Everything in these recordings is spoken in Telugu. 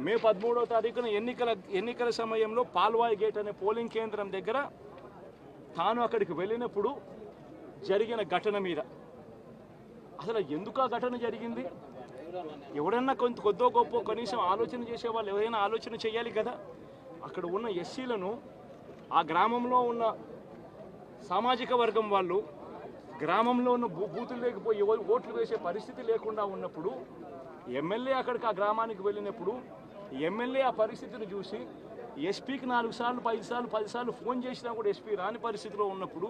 మే 13వ తారీఖున ఎన్నికల సమయంలో పాల్వాయి గేట్ అనే పోలింగ్ కేంద్రం దగ్గర తాను అక్కడికి వెళ్ళినప్పుడు జరిగిన ఘటన మీద అసలు ఎందుకు ఆ ఘటన జరిగింది? ఎవడన్నా కొద్దో గొప్ప కనీసం ఆలోచన చేసేవాళ్ళు ఎవరైనా ఆలోచన చేయాలి కదా. అక్కడ ఉన్న ఎస్సీలను, ఆ గ్రామంలో ఉన్న సామాజిక వర్గం వాళ్ళు గ్రామంలో ఉన్న బూతులు లేకపోయి ఓట్లు వేసే పరిస్థితి లేకుండా ఉన్నప్పుడు ఎమ్మెల్యే అక్కడికి ఆ గ్రామానికి వెళ్ళినప్పుడు ఎమ్మెల్యే ఆ పరిస్థితిని చూసి ఎస్పీకి 4 సార్లు 5 సార్లు 10 సార్లు ఫోన్ చేసినా కూడా ఎస్పీ రాని పరిస్థితిలో ఉన్నప్పుడు,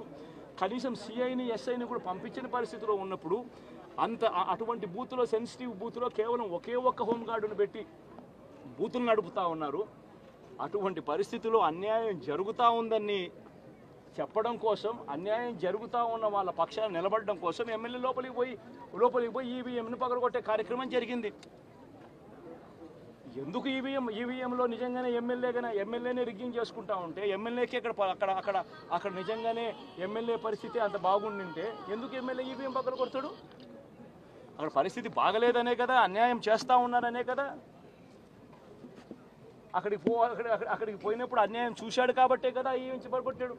కనీసం సిఐని ఎస్ఐని కూడా పంపించిన పరిస్థితిలో ఉన్నప్పుడు, అటువంటి బూత్లో, సెన్సిటివ్ బూత్లో కేవలం ఒకే ఒక్క హోంగార్డును పెట్టి బూతులు నడుపుతూ ఉన్నారు. అటువంటి పరిస్థితిలో అన్యాయం జరుగుతూ ఉందని చెప్పడం కోసం, అన్యాయం జరుగుతూ ఉన్న వాళ్ళ పక్షాన్ని నిలబడడం కోసం ఎమ్మెల్యే లోపలికి పోయి ఈవీఎంను పగలగొట్టే కార్యక్రమం జరిగింది. ఎందుకు ఈవీఎంలో నిజంగానే ఎమ్మెల్యేనే రిగ్గింగ్ చేసుకుంటా ఉంటే, ఎమ్మెల్యేకి అక్కడ నిజంగానే ఎమ్మెల్యే పరిస్థితి అంత బాగుండింటే ఎందుకు ఎమ్మెల్యే ఈవీఎం పగలగొడతాడు? అక్కడ పరిస్థితి బాగలేదనే కదా, అన్యాయం చేస్తూ ఉన్నారనే కదా. అక్కడికి పోయినప్పుడు అన్యాయం చూశాడు కాబట్టే కదా ఈవీఎం పగలగొట్టాడు.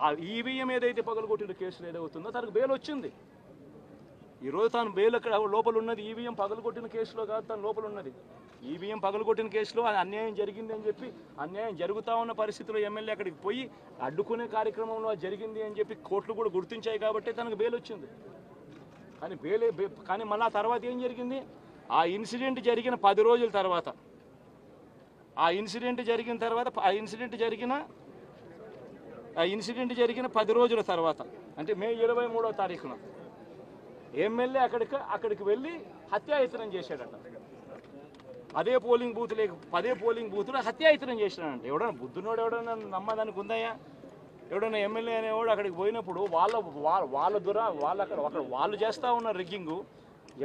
ఆ ఈవీఎం ఏదైతే పగలగొట్టిన కేసులు ఏదవుతుందో తనకు బెయిల్ వచ్చింది. ఈరోజు తాను బెయిల్ అక్కడ లోపల ఉన్నది ఈవీఎం పగలగొట్టిన కేసులో కాదు, తను లోపల ఉన్నది ఈవీఎం పగలగొట్టిన కేసులో. అన్యాయం జరిగింది అని చెప్పి, అన్యాయం జరుగుతూ ఉన్న పరిస్థితిలో ఎమ్మెల్యే అక్కడికి పోయి అడ్డుకునే కార్యక్రమంలో జరిగింది అని చెప్పి కోర్టులు కూడా గుర్తించాయి కాబట్టి తనకు బెయిల్ వచ్చింది. కానీ మళ్ళీ ఆ తర్వాత ఏం జరిగింది? ఆ ఇన్సిడెంట్ జరిగిన 10 రోజుల తర్వాత, ఆ ఇన్సిడెంట్ జరిగిన 10 రోజుల తర్వాత, అంటే మే 23వ తారీఖున ఎమ్మెల్యే అక్కడికి వెళ్ళి హత్యాయత్నం చేశాడట. అదే పోలింగ్ బూత్లో హత్యాయత్నం చేశాడంట. ఎవడన్నా బుద్ధునోడు ఎవడన్నా నమ్మదానికి ఉందయ్యా? ఎవడన్నా ఎమ్మెల్యే అనేవాడు అక్కడికి పోయినప్పుడు వాళ్ళు చేస్తూ ఉన్న రిగ్గింగు,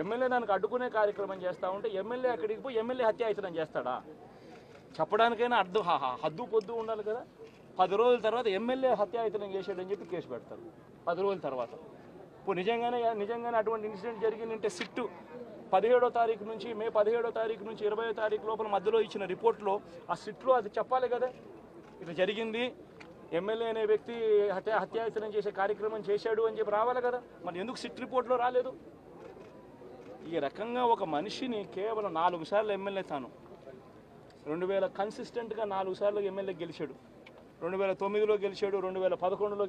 ఎమ్మెల్యే దానికి అడ్డుకునే కార్యక్రమం చేస్తూ ఉంటే ఎమ్మెల్యే అక్కడికి పోయి ఎమ్మెల్యే హత్యాయత్నం చేస్తాడా? చెప్పడానికైనా హద్దు పొద్దు ఉండాలి కదా. 10 రోజుల తర్వాత ఎమ్మెల్యే హత్యాయత్నం చేశాడని చెప్పి కేసు పెడతారు 10 రోజుల తర్వాత. ఇప్పుడు నిజంగానే అటువంటి ఇన్సిడెంట్ జరిగిందంటే సిట్టు 17వ తారీఖు నుంచి, మే 17వ తారీఖు నుంచి 20వ తారీఖు లోపల మధ్యలో ఇచ్చిన రిపోర్ట్లో, ఆ సిట్లో అది చెప్పాలి కదా, ఇట్లా జరిగింది, ఎమ్మెల్యే అనే వ్యక్తి హత్యాయత్నం చేసే కార్యక్రమం చేశాడు అని చెప్పి రావాలి కదా. మరి ఎందుకు సిట్ రిపోర్ట్లో రాలేదు? ఈ రకంగా ఒక మనిషిని కేవలం 4 సార్లు ఎమ్మెల్యే, తాను 2000 కన్సిస్టెంట్గా 4 సార్లు ఎమ్మెల్యే గెలిచాడు. 2009లో గెలిచాడు, 2011లో